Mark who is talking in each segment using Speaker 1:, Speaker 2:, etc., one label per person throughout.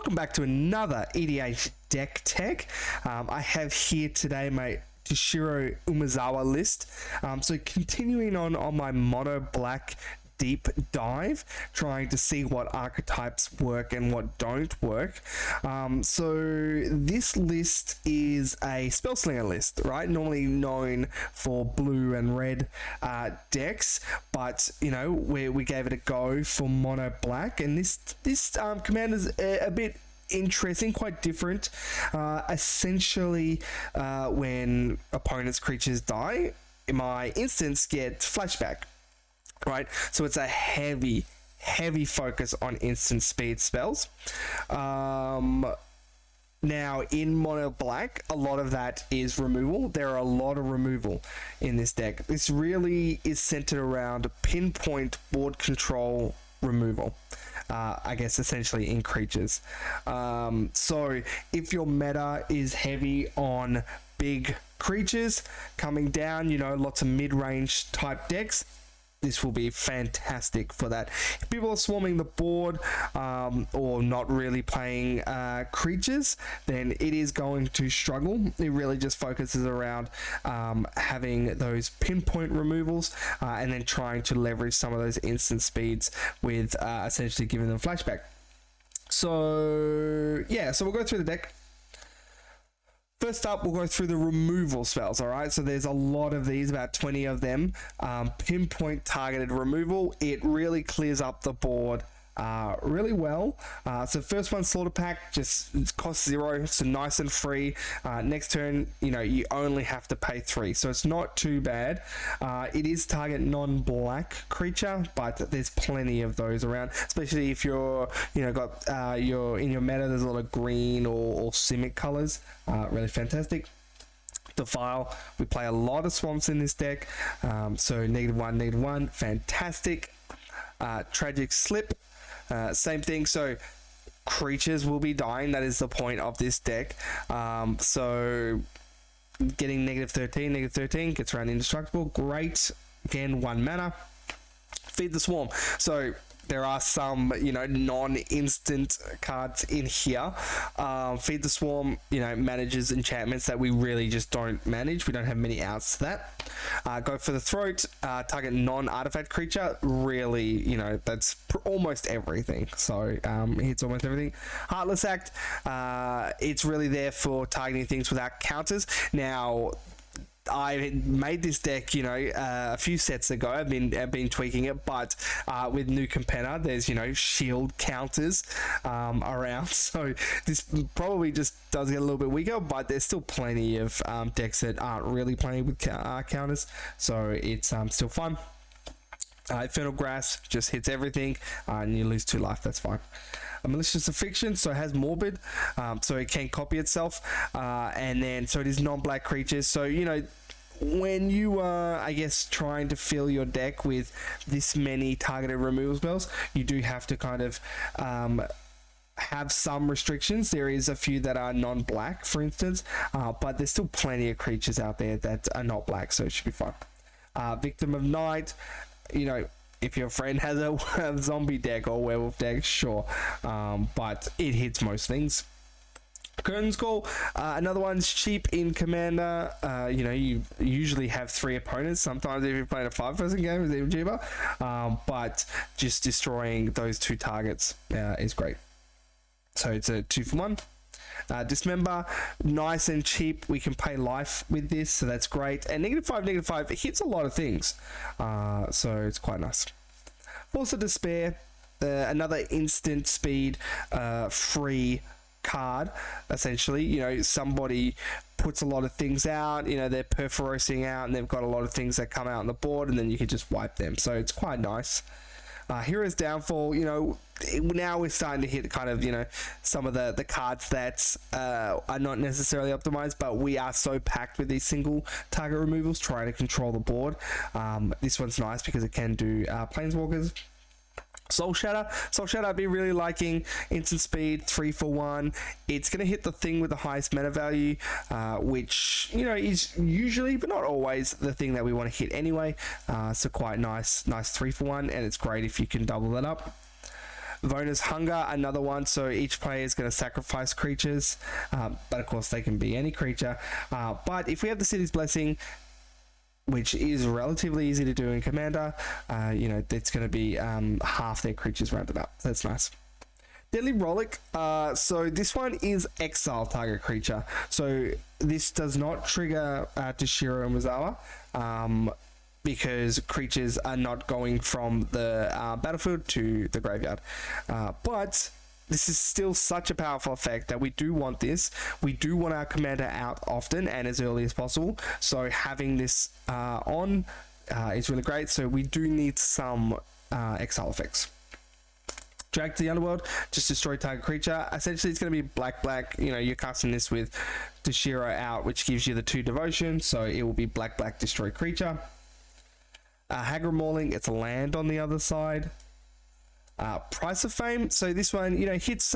Speaker 1: Welcome back to another EDH deck tech. I have here today my Toshiro Umezawa list. So continuing on my mono black deep dive, trying to see what archetypes work and what don't work. So this list is a Spellslinger list, right? Normally known for blue and red decks, but you know we gave it a go for mono black, and this command is a bit interesting, quite different. Essentially, when opponent's creatures die, my instants get flashback. Right, so it's a heavy focus on instant speed spells. Now in mono black, a lot of that is removal. There are a lot of removal in this deck. This really is centered around pinpoint board control removal. I guess essentially in creatures. So if your meta is heavy on big creatures coming down, you know, lots of mid-range type decks, this will be fantastic for that. If people are swarming the board or not really playing creatures, then it is going to struggle. It really just focuses around having those pinpoint removals and then trying to leverage some of those instant speeds with essentially giving them flashback. So yeah, so we'll go through the deck. First up, we'll go through the removal spells, alright? So there's a lot of these, about 20 of them. Pinpoint targeted removal, it really clears up the board really well. So first one, Slaughter Pack, just costs 0, so nice and free. Next turn, you know, you only have to pay 3, so it's not too bad. It is target non-black creature, but there's plenty of those around, especially if you're, you know, got you're in your meta. There's a lot of green or Simic colors. Really fantastic. Defile, we play a lot of swamps in this deck, so -1, fantastic. Tragic Slip, same thing, so creatures will be dying. That is the point of this deck. So getting -13 gets around indestructible, great. Again, 1 mana. Feed the Swarm, so there are some, you know, non-instant cards in here. Feed the Swarm, you know, manages enchantments that we really just don't manage. We don't have many outs to that. Go for the Throat, target non-artifact creature. Really, you know, that's almost everything. So hits almost everything. Heartless Act, it's really there for targeting things without counters. Now, I made this deck, you know, a few sets ago. I've been tweaking it, but with new Compenna, there's, you know, shield counters around, so this probably just does get a little bit weaker, but there's still plenty of decks that aren't really playing with counters, so it's still fun. Infernal Grasp just hits everything, and you lose 2 life. That's fine. A Malicious Affliction, so it has Morbid, so it can copy itself, and then so it is non-black creatures. So, you know, when you are, I guess, trying to fill your deck with this many targeted removal spells, you do have to kind of have some restrictions. There is a few that are non-black, for instance, but there's still plenty of creatures out there that are not black, so it should be fine. Victim of Night, you know, if your friend has a zombie deck or werewolf deck, sure, but it hits most things. Curtain's Call, another one's cheap in Commander. You know, you usually have 3 opponents. Sometimes if you're playing a 5-person game, it's even cheaper. But just destroying those 2 targets is great. So it's a 2 for 1. Dismember, nice and cheap. We can pay life with this, so that's great. And -5, it hits a lot of things, so it's quite nice. Force of Despair, another instant speed free card. Essentially, you know, somebody puts a lot of things out, you know, they're perforosing out, and they've got a lot of things that come out on the board, and then you can just wipe them, so it's quite nice. Hero's Downfall, you know, now we're starting to hit kind of, you know, some of the cards that are not necessarily optimized, but we are so packed with these single target removals trying to control the board. This one's nice because it can do Planeswalkers. Soul Shatter I'd be really liking. Instant speed, 3 for 1. It's going to hit the thing with the highest meta value, which, you know, is usually, but not always, the thing that we want to hit anyway. So quite nice 3 for 1, and it's great if you can double that up. Vona's Hunger, another one, so each player is going to sacrifice creatures, but of course they can be any creature. But if we have the City's Blessing, which is relatively easy to do in Commander, you know, it's going to be half their creatures rounded up. That's nice. Deadly Rollick, so this one is exile target creature. So this does not trigger Toshiro Umezawa, because creatures are not going from the battlefield to the graveyard. But this is still such a powerful effect that we do want this. We do want our commander out often and as early as possible. So having this on is really great. So we do need some exile effects. Drag to the Underworld, just destroy target creature. Essentially, it's going to be black. You know, you're casting this with Toshiro out, which gives you the 2 devotion. So it will be black, destroy creature. Hagra Mauling, it's a land on the other side. Price of Fame, so this one, you know, hits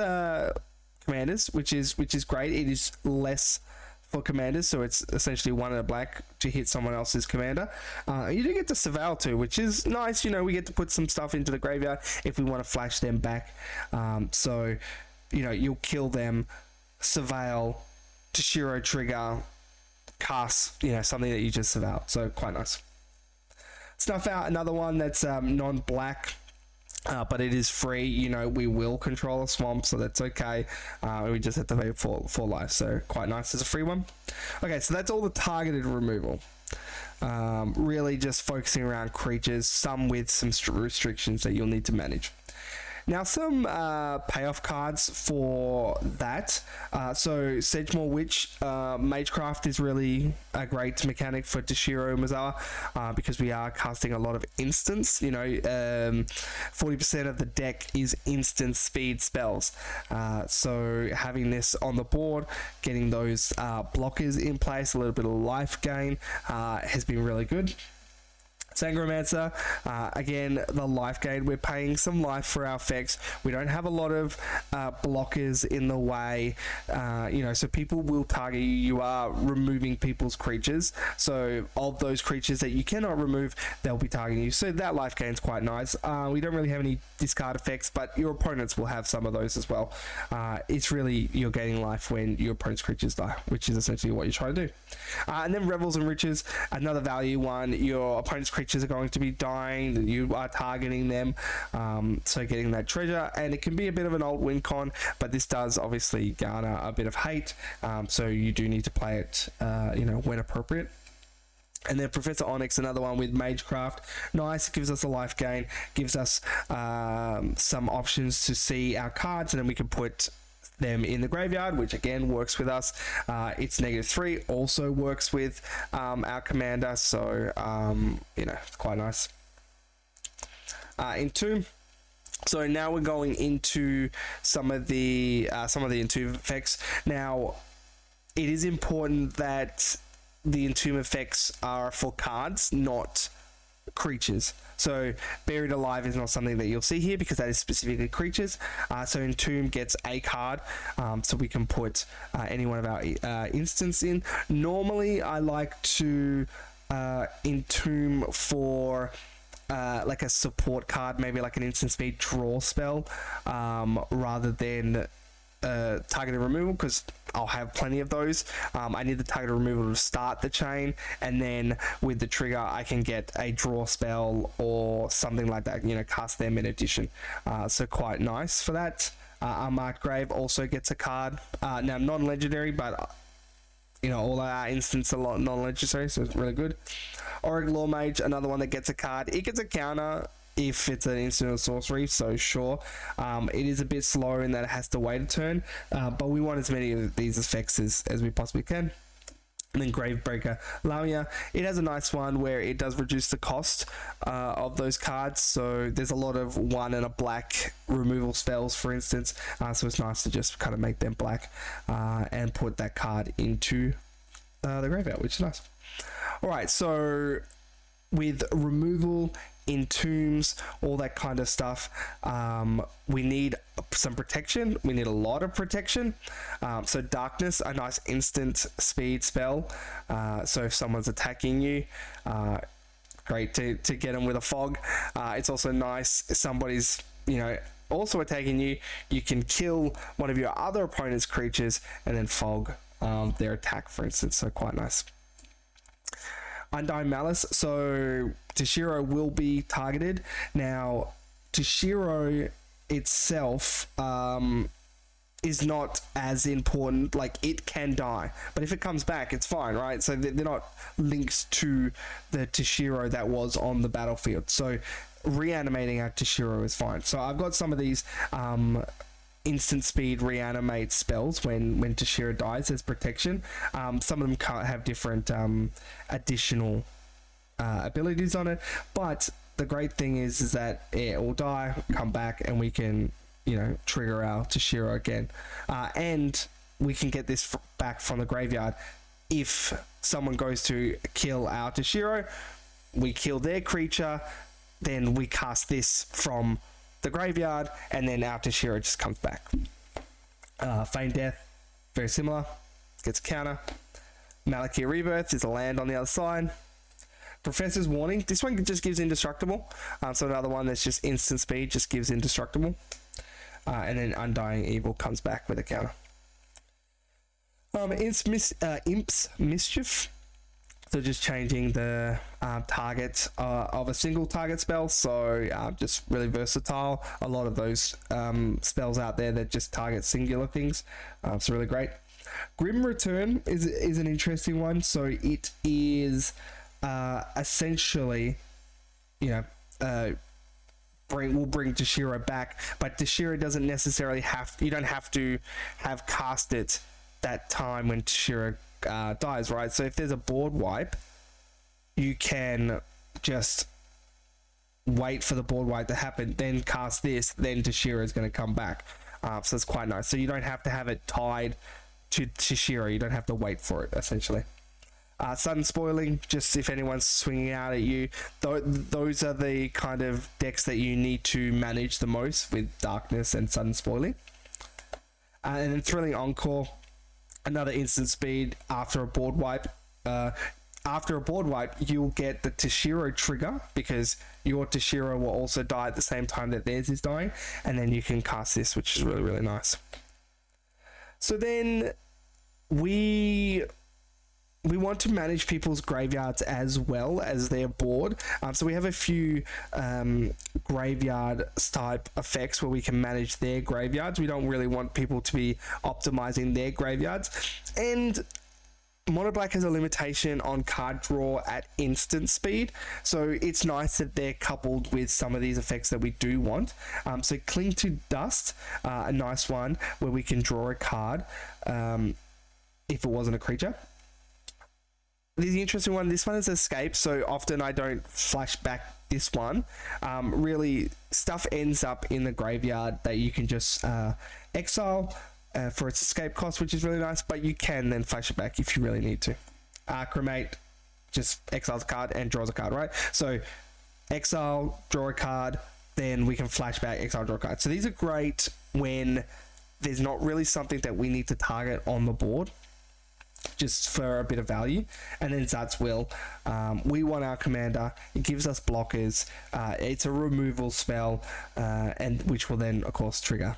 Speaker 1: commanders, which is great. It is less for commanders, so it's essentially 1 and a black to hit someone else's commander. You do get to Surveil too, which is nice. You know, we get to put some stuff into the graveyard if we want to flash them back. So, you know, you'll kill them, Surveil, Toshiro trigger, cast, you know, something that you just Surveil. So quite nice. Snuff Out, another one that's non-black. But it is free. You know, we will control a swamp, so that's okay. We just have to pay for life, so quite nice as a free one. Okay, so that's all the targeted removal. Really just focusing around creatures, some with some restrictions that you'll need to manage. Now some payoff cards for that. So Sedgemoor Witch, Magecraft is really a great mechanic for Toshiro Umezawa, because we are casting a lot of instants. You know, 40% of the deck is instant speed spells. So having this on the board, getting those blockers in place, a little bit of life gain, has been really good. Sangromancer, again, the life gain, we're paying some life for our effects. We don't have a lot of blockers in the way, you know, so people will target you. You are removing people's creatures, so of those creatures that you cannot remove, they'll be targeting you, so that life gain is quite nice. We don't really have any discard effects, but your opponents will have some of those as well. It's really, you're gaining life when your opponent's creatures die, which is essentially what you're trying to do. And then Revels and Riches, another value one. Your opponent's creatures are going to be dying, you are targeting them, so getting that treasure, and it can be a bit of an old win con, but this does obviously garner a bit of hate, so you do need to play it, you know, when appropriate. And then Professor Onyx, another one with Magecraft. Nice, gives us a life gain, gives us some options to see our cards, and then we can put them in the graveyard, which again works with us. It's -3, also works with our commander, so you know, it's quite nice. Entomb. So now we're going into some of the Entomb effects. Now, it is important that the Entomb effects are for cards, not creatures. So Buried Alive is not something that you'll see here because that is specifically creatures. So Entomb gets a card, so we can put any one of our instants in. Normally I like to Entomb for like a support card, maybe like an instant speed draw spell, rather than targeted removal, because I'll have plenty of those. I need the targeted removal to start the chain, and then with the trigger I can get a draw spell or something like that, you know, cast them in addition. So quite nice for that. Unmarked Grave also gets a card, now non-legendary, but you know, all our instants are non-legendary, so it's really good. Auric Law Mage, another one that gets a card. It gets a counter if it's an instant or sorcery, so sure. It is a bit slower in that it has to wait a turn, but we want as many of these effects as we possibly can. And then Gravebreaker Lamia, it has a nice one where it does reduce the cost of those cards, so there's a lot of 1 and a black removal spells, for instance, so it's nice to just kind of make them black and put that card into the graveyard, which is nice. Alright, so with removal, Entombs, all that kind of stuff, we need some protection. We need a lot of protection. So Darkness, a nice instant speed spell, so if someone's attacking you, great to get them with a fog. It's also nice, somebody's, you know, also attacking you, you can kill one of your other opponent's creatures and then fog their attack, for instance. So quite nice. Undying Malice. So Toshiro will be targeted. Now, Toshiro itself is not as important. Like, it can die, but if it comes back, it's fine, right? So they're not linked to the Toshiro that was on the battlefield. So reanimating our Toshiro is fine. So I've got some of these instant speed reanimate spells when Toshiro dies as protection. Some of them can't have different additional abilities on it, but the great thing is that it will die, come back, and we can, you know, trigger our Toshiro again, and we can get this back from the graveyard. If someone goes to kill our Toshiro, we kill their creature, then we cast this from the graveyard, and then our Toshiro just comes back. Feign Death, very similar, gets a counter. Malakir Rebirth is a land on the other side. Professor's Warning, this one just gives Indestructible. So another one that's just instant speed, just gives Indestructible. And then Undying Evil comes back with a counter. Imp's Mischief. So just changing the target of a single target spell. So just really versatile. A lot of those spells out there that just target singular things. So really great. Grim Return is an interesting one. So it is essentially, you know, will bring Toshiro back, but Toshiro doesn't necessarily you don't have to have cast it that time when Toshiro dies, right? So if there's a board wipe, you can just wait for the board wipe to happen, then cast this, then Toshiro is going to come back. So it's quite nice. So you don't have to have it tied to Toshiro. You don't have to wait for it, essentially. Sudden Spoiling, just if anyone's swinging out at you, those are the kind of decks that you need to manage the most, with Darkness and Sudden Spoiling. And then Thrilling Encore, another instant speed after a board wipe. After a board wipe, you'll get the Toshiro trigger, because your Toshiro will also die at the same time that theirs is dying, and then you can cast this, which is really, really nice. So then we want to manage people's graveyards as well as their board. So we have a few graveyard type effects where we can manage their graveyards. We don't really want people to be optimizing their graveyards. And Mono Black has a limitation on card draw at instant speed. So it's nice that they're coupled with some of these effects that we do want. So Cling to Dust, a nice one where we can draw a card if it wasn't a creature. There's the interesting one. This one is Escape, so often I don't flash back this one. Really, stuff ends up in the graveyard that you can just exile for its escape cost, which is really nice, but you can then flash it back if you really need to. Cremate just exiles a card and draws a card, right? So exile, draw a card, then we can flash back, exile, draw a card. So these are great when there's not really something that we need to target on the board, just for a bit of value. And then Zat's Will, we want our commander, it gives us blockers, it's a removal spell, and which will then of course trigger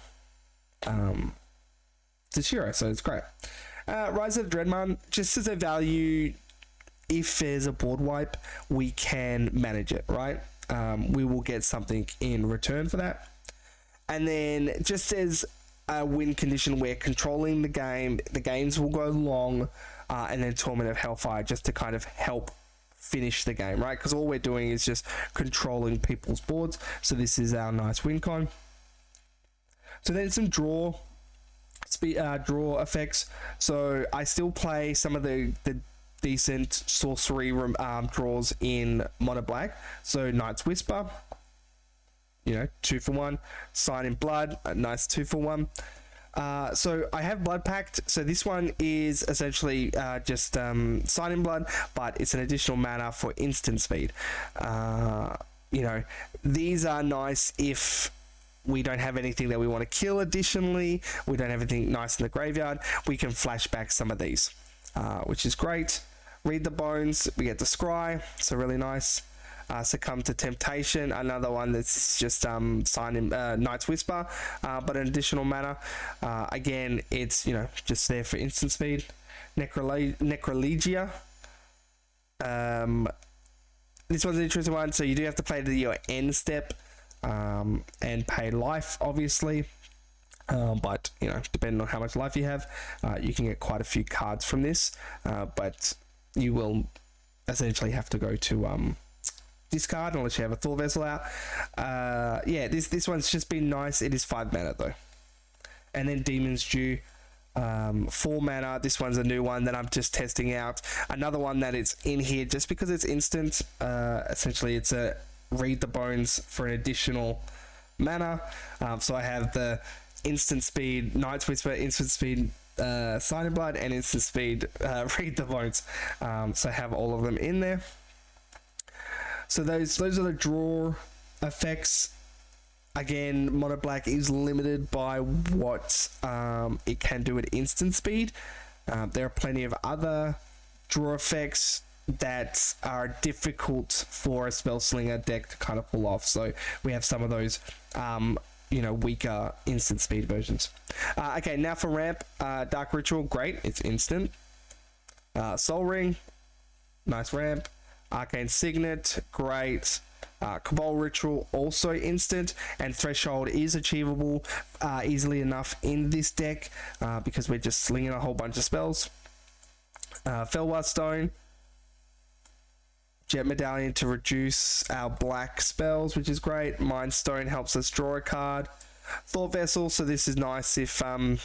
Speaker 1: Toshiro, so it's great. Rise of the Dreadman, just as a value, if there's a board wipe, we can manage it, right? We will get something in return for that. And then just as a win condition, where controlling the games will go long, and then Torment of Hellfire, just to kind of help finish the game, right? Because all we're doing is just controlling people's boards. So this is our nice win con. So then some draw effects. So I still play some of the decent sorcery draws in Mono Black. So Knight's Whisper, you know, 2-for-1. Sign in Blood, a nice 2-for-1. So I have Blood Pact. So this one is essentially just Sign in Blood, but it's an additional mana for instant speed. You know, these are nice if we don't have anything that we want to kill additionally. We don't have anything nice in the graveyard. We can flash back some of these, which is great. Read the Bones, we get the Scry, so really nice. Succumb to Temptation, another one that's just Knight's Whisper, but an additional mana. Again, it's just there for instant speed. Necrolegia. This one's an interesting one. So you do have to play to your end step and pay life, obviously. But depending on how much life you have, you can get quite a few cards from this. But you will essentially have to go to discard unless you have a Thor Vessel out. Yeah, this one's just been nice. It is 5 mana though. And then Demon's Due, 4 mana. This one's a new one that I'm just testing out. Another one that is in here just because it's instant. Essentially, it's a Read the Bones for an additional mana. So I have the instant speed Knight's Whisper, instant speed Sign in Blood, and instant speed Read the Bones. So I have all of them in there. So those are the draw effects. Again, Mono Black is limited by what it can do at instant speed. There are plenty of other draw effects that are difficult for a Spellslinger deck to kind of pull off. So we have some of those weaker instant speed versions. Okay, now for ramp. Dark Ritual, great, it's instant. Soul Ring, nice ramp. Arcane Signet, great. Cabal Ritual, also instant, and Threshold is achievable easily enough in this deck because we're just slinging a whole bunch of spells. Felwar Stone, Jet Medallion to reduce our black spells, which is great. Mind Stone helps us draw a card. Thought Vessel, so this is nice if for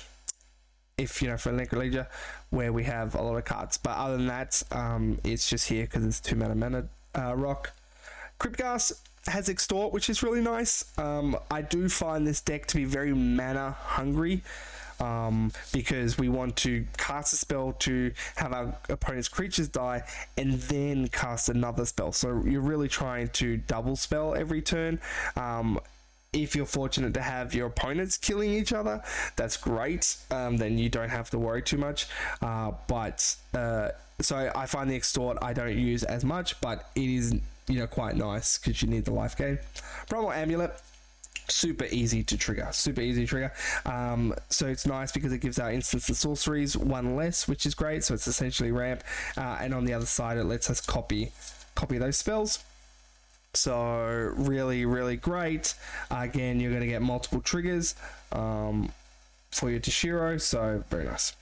Speaker 1: Necrolegia, where we have a lot of cards. But other than that, it's just here because it's 2 mana rock. Cryptghast has Extort, which is really nice. I do find this deck to be very mana hungry because we want to cast a spell to have our opponent's creatures die and then cast another spell. So you're really trying to double spell every turn. If you're fortunate to have your opponents killing each other, that's great. Then you don't have to worry too much. So I find the Extort I don't use as much, but it is quite nice because you need the life gain. Primal Amulet, super easy to trigger. So it's nice because it gives our instants and sorceries 1 less, which is great. So it's essentially ramp, and on the other side it lets us copy those spells. So really, really great. Again, you're going to get multiple triggers for your Toshiro, so very nice.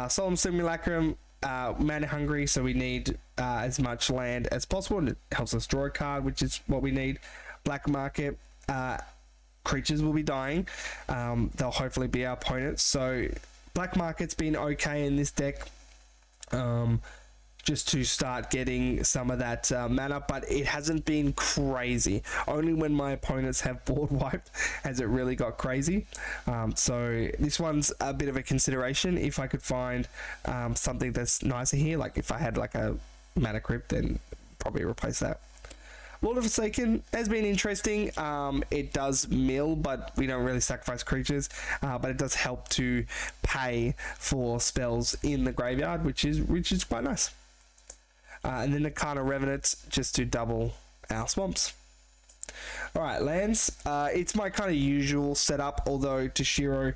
Speaker 1: Solemn Simulacrum, mana hungry, so we need as much land as possible, and it helps us draw a card, which is what we need. Black Market, creatures will be dying. They'll hopefully be our opponents. So Black Market's been okay in this deck. Just to start getting some of that mana, but it hasn't been crazy. Only when my opponents have board wiped has it really got crazy. So this one's a bit of a consideration. If I could find something that's nicer here, like if I had like a mana crypt, then probably replace that. Lord of Forsaken has been interesting. It does mill, but we don't really sacrifice creatures, but it does help to pay for spells in the graveyard, which is quite nice. And then the Karna Revenant just to double our swamps. Alright, lands. It's my kind of usual setup, although Toshiro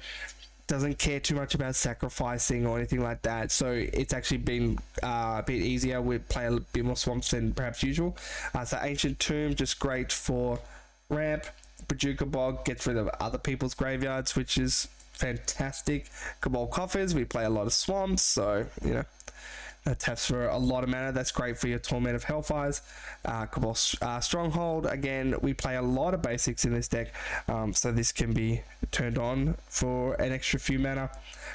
Speaker 1: doesn't care too much about sacrificing or anything like that, so it's actually been a bit easier. We play a bit more swamps than perhaps usual. So Ancient Tomb, just great for ramp. Pajuka Bog gets rid of other people's graveyards, which is fantastic. Cabal Coffers, we play a lot of swamps, so that taps for a lot of mana. That's great for your Torment of Hellfires. Cabal Stronghold, again, we play a lot of basics in this deck, so this can be turned on for an extra few mana.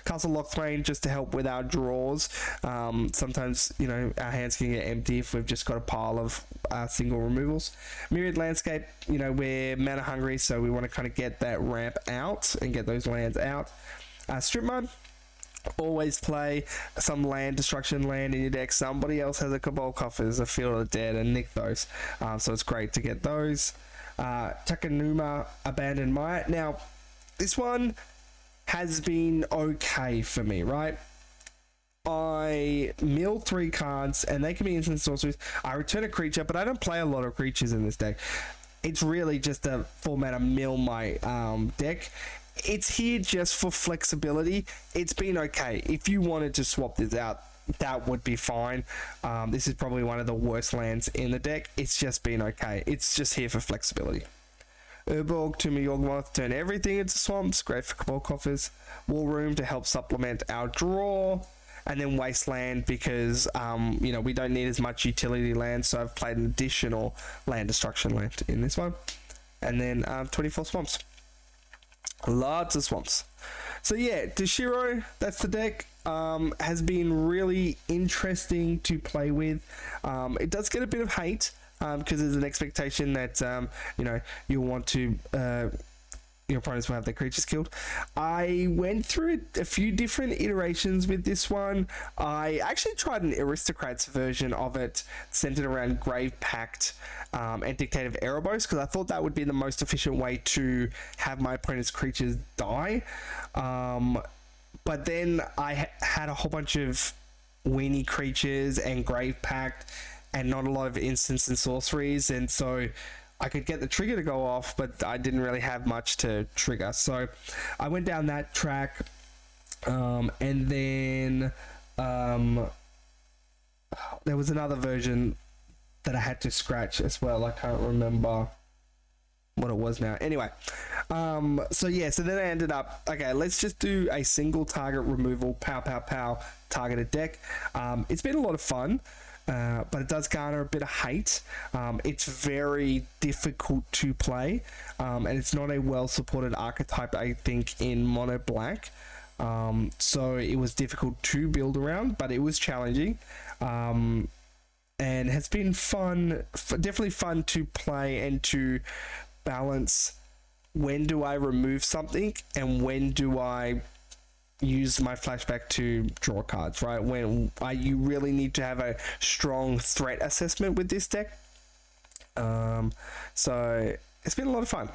Speaker 1: Castle Locthwain, just to help with our draws. Sometimes our hands can get empty if we've just got a pile of single removals. Myriad Landscape, we're mana hungry, so we want to kind of get that ramp out and get those lands out. Strip Mine, always play some destruction land in your deck. Somebody else has a Cabal Coffers, a Field of the Dead, and nick those. So it's great to get those. Takanuma, Abandoned Might. Now, this one has been okay for me, right? I mill 3 cards, and they can be instant sorceries. I return a creature, but I don't play a lot of creatures in this deck. It's really just a full mana mill my deck. It's here just for flexibility. It's been okay. If you wanted to swap this out, that would be fine. This is probably one of the worst lands in the deck. It's just been okay. It's just here for flexibility. Urborg, Tomb of Yawgmoth, turn everything into swamps. Great for Cabal Coffers. War Room to help supplement our draw. And then Wasteland because, you know, we don't need as much utility land. So I've played an additional land destruction land in this one. And then 24 swamps. Lots of swamps. So yeah, Toshiro, that's the deck. Has been really interesting to play with. It does get a bit of hate because there's an expectation that you know, you'll want to your opponents will have their creatures killed. I went through a few different iterations with this one. I actually tried an Aristocrats version of it centered around Grave Pact and Dictate of Erebos because I thought that would be the most efficient way to have my opponent's creatures die. But then I had a whole bunch of Weenie creatures and Grave Pact and not a lot of instants and sorceries, and so I could get the trigger to go off, but I didn't really have much to trigger. So I went down that track, and then there was another version that I had to scratch as well. I can't remember what it was now. Anyway, so yeah, so then I ended up, okay, let's just do a single target removal, pow, targeted deck. It's been a lot of fun. But it does garner a bit of hate. It's very difficult to play, and it's not a well supported archetype, I think, in mono black. So it was difficult to build around, but it was challenging, and has been fun, definitely fun to play and to balance. When do I remove something and when do I use my flashback to draw cards, right? When you really need to have a strong threat assessment with this deck. So it's been a lot of fun.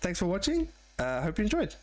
Speaker 1: Thanks for watching. Hope you enjoyed.